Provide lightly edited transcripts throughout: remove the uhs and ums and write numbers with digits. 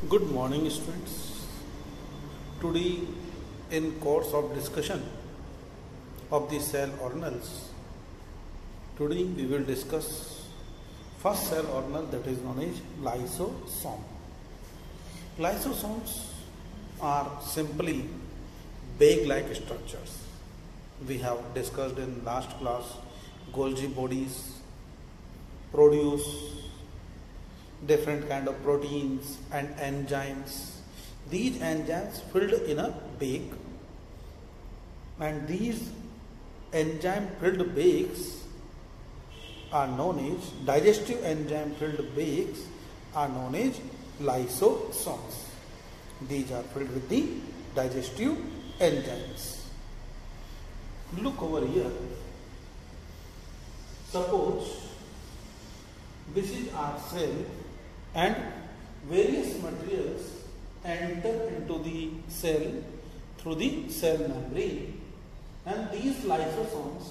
Good morning, students. Today, in course of discussion of the cell organelles, today we will discuss first cell organelle, that is known as lysosome. Lysosomes are simply bag-like structures. We have discussed in last class Golgi bodies produce different kind of proteins and enzymes. These enzymes filled in a bag, and these enzyme filled bags are known as digestive enzyme filled bags are known as lysosomes. These are filled with the digestive enzymes. Look over here. Suppose this is our cell and various materials enter into the cell through the cell membrane, and these lysosomes,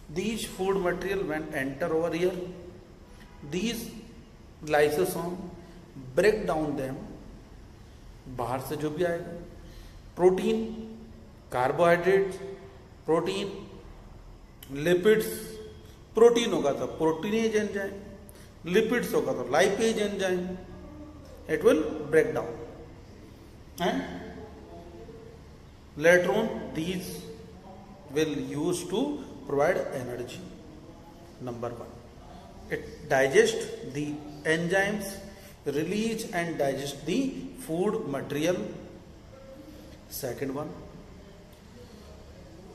these food material when enter over here, these lysosome break down them. बाहर से जो भी आएगा protein, carbohydrate, protein, lipids, protein होगा तो proteinase enzyme, lipids होगा तो lipase enzyme, it will break down, and later on these will use to provide energy. Number one, it digests the enzymes, release and digest the food material. Second one,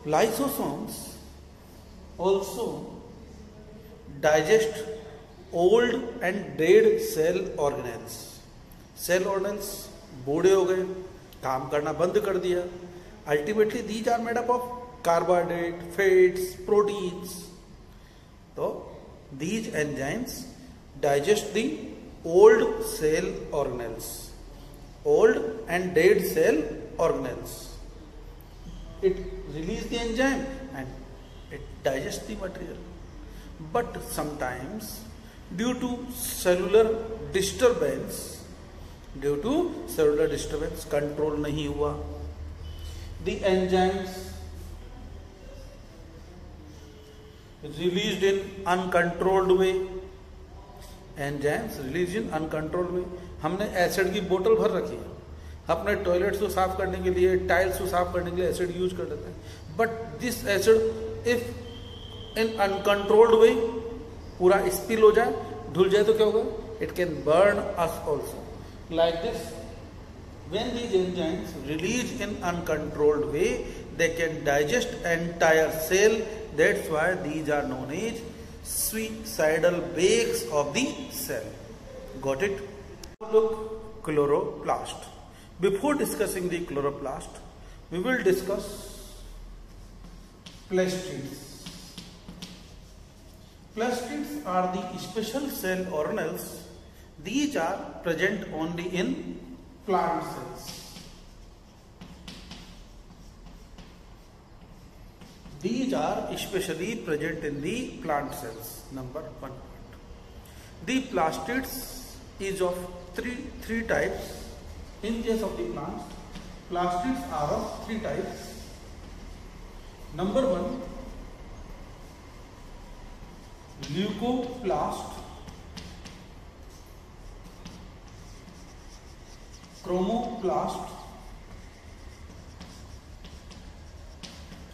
lysosomes also digest old and dead cell organelles. Cell organelles बूढ़े हो गए, काम करना बंद कर दिया. Ultimately these are made up of carbohydrate, fats, proteins. तो these enzymes digest the old cell organelles, old and dead cell organelles. It release the enzyme and it digest the material. But sometimes due to cellular disturbance, control नहीं हुआ, the enzymes released in uncontrolled way. Enzymes released in uncontrolled way. हमने acid की बोतल भर रखी है, अपने toilets को साफ करने के लिए, टाइल्स को साफ करने के लिए एसिड यूज कर लेते हैं. But this acid if in uncontrolled way पूरा स्पिल हो जाए, धुल जाए, तो क्या होगा? It can burn us also. Like this, when these enzymes release in uncontrolled way, they can digest entire cell. That's why these are known as suicidal bags of the cell. Got it? Look, chloroplast. Before discussing the chloroplast, we will discuss plastids. Plastids are the special cell organelles. These are present only in plant cells. These are especially present in the plant cells. Number one. The plastids is of three types. In case of the plants, plastids are of three types. Number one, leucoplast, chromoplast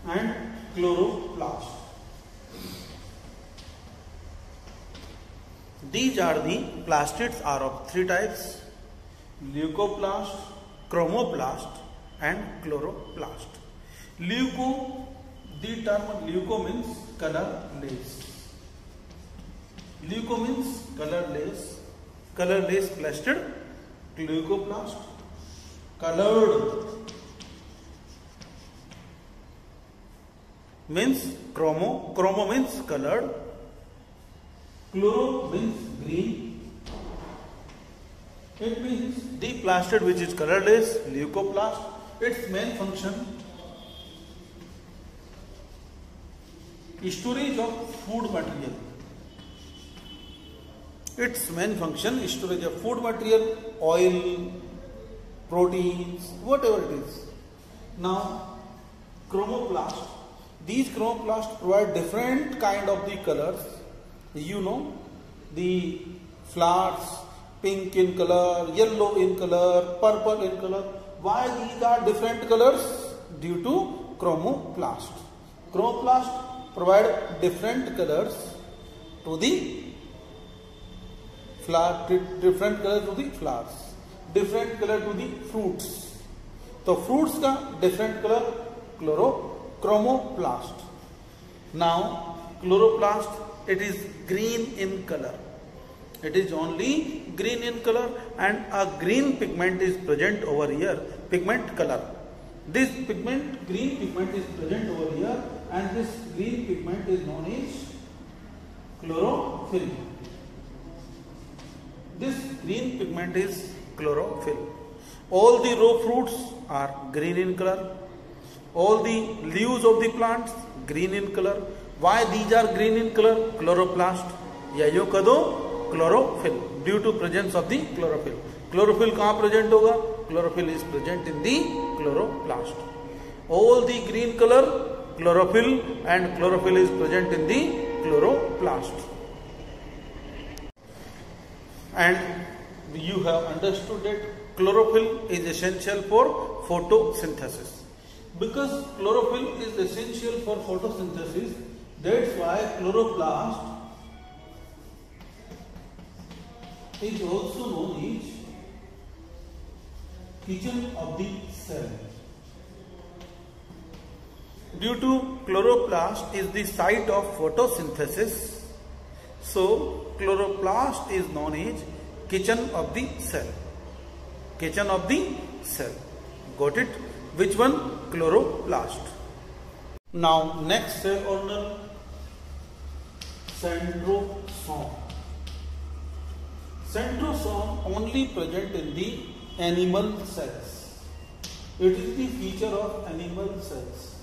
and chloroplast. These are the plastids are of three types: leucoplast, chromoplast and chloroplast. Leuco, the term leuco means colorless. Leuco means colorless. Colorless plastid. Leucoplast, colored means chromo. Chromo means colored. Chloro means green. It means the plastid which is colorless, leucoplast. Its main function, storage of food material. Its main function is storage of food material, oil, proteins, whatever it is. Now, chromoplast. These chromoplasts provide different kind of the colors. You know, the flowers, pink in color, yellow in color, purple in color. Why these are different colors? Due to chromoplast. Chromoplast provide different colors to the flower, different color to the flowers, different color to the fruits. So fruits का different color chromoplast. Now chloroplast, it is green in color. It is only green in color, and a green pigment is present over here. Pigment color. This pigment, green pigment is present over here, and this green pigment is known as chlorophyll. This green pigment is chlorophyll. All the raw fruits are green in color. All the leaves of the plants green in color. Why these are green in color? Chloroplast. या यो कदो chlorophyll. Due to presence of the chlorophyll. Chlorophyll कहाँ present होगा? Chlorophyll is present in the chloroplast. All the green color chlorophyll, and chlorophyll is present in the chloroplast. And you have understood that chlorophyll is essential for photosynthesis. Because chlorophyll is essential for photosynthesis, that's why chloroplast is also known as kitchen of the cell. Due to chloroplast is the site of photosynthesis, so chloroplast is known as kitchen of the cell. Kitchen of the cell. Got it? Which one? Chloroplast. Now next cell organelle, centrosome. Centrosome only present in the animal cells. It is the feature of animal cells,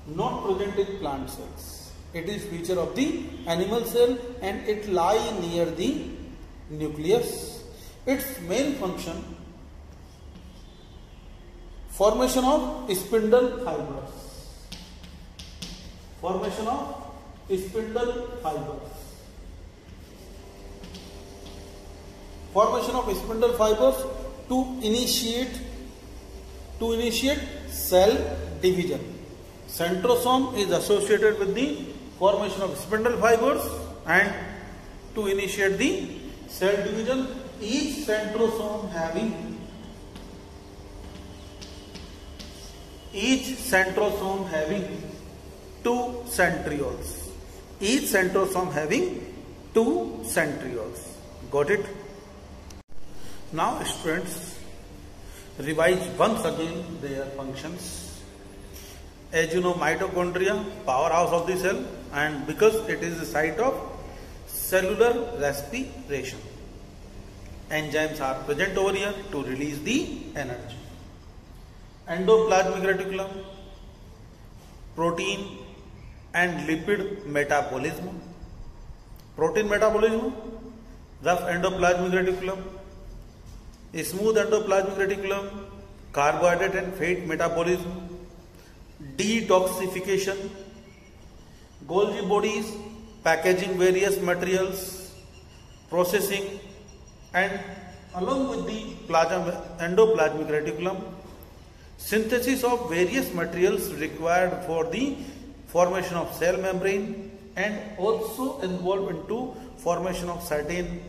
not present in plant cells. It is feature of the animal cell, and it lie near the nucleus. Its main function, formation of spindle fibers. Formation of spindle fibers. Formation of spindle fibers to initiate cell division. Centrosome is associated with the formation of spindle fibers and to initiate the cell division. Each centrosome having two centrioles. Each centrosome having two centrioles. Got it? Now students, revise once again their functions. As you know, mitochondria, powerhouse of the cell, and because it is the site of cellular respiration, enzymes are present over here to release the energy. Endoplasmic reticulum, protein and lipid metabolism. Protein metabolism, rough endoplasmic reticulum, smooth endoplasmic reticulum, carbohydrate and fat metabolism, detoxification, Golgi bodies, packaging various materials, processing, and along with the endoplasmic reticulum, synthesis of various materials required for the formation of cell membrane, and also involved into formation of certain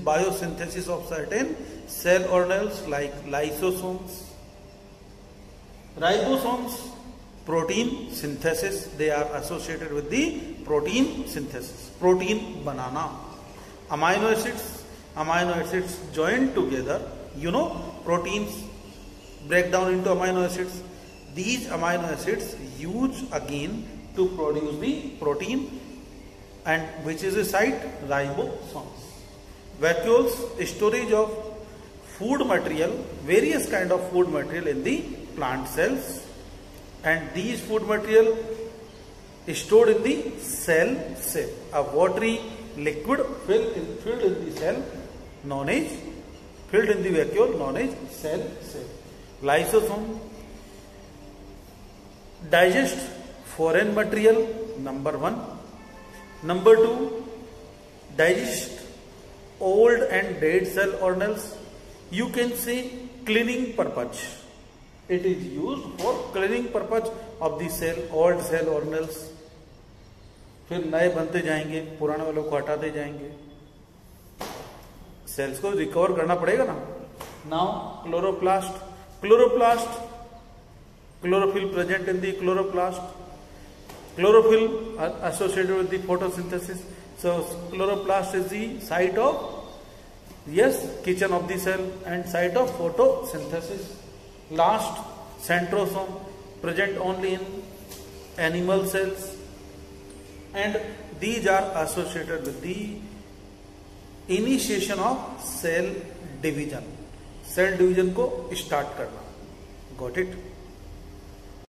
biosynthesis of certain cell organelles like lysosomes, ribosomes, protein synthesis. They are associated with the protein synthesis, protein banana. Amino acids joined together. You know, proteins break down into amino acids. These amino acids use again to produce the protein, and which is a site? Ribosomes. Vacuoles, storage of food material, various kind of food material in the plant cells, and these food material is stored in the cell shape. A watery liquid filled in the cell known as filled in the vacuole known as cell. Lysosome digest foreign material, number 1. Number 2, digest old and dead cell organelles. You can say cleaning purpose. It is used for cleaning purpose of the cell, old cell organelles. फिर नए बनते जाएंगे, पुराने वालों को हटाते जाएंगे, sales को रिकवर करना पड़ेगा ना. Now chloroplast. Chlorophyll present in the chloroplast. Chlorophyll associated with the photosynthesis. So chloroplast is the site of, kitchen of the cell and site of photosynthesis. Last, centrosome, present only in animal cells, and these are associated with the initiation of cell division. Cell division को start करना. Got it?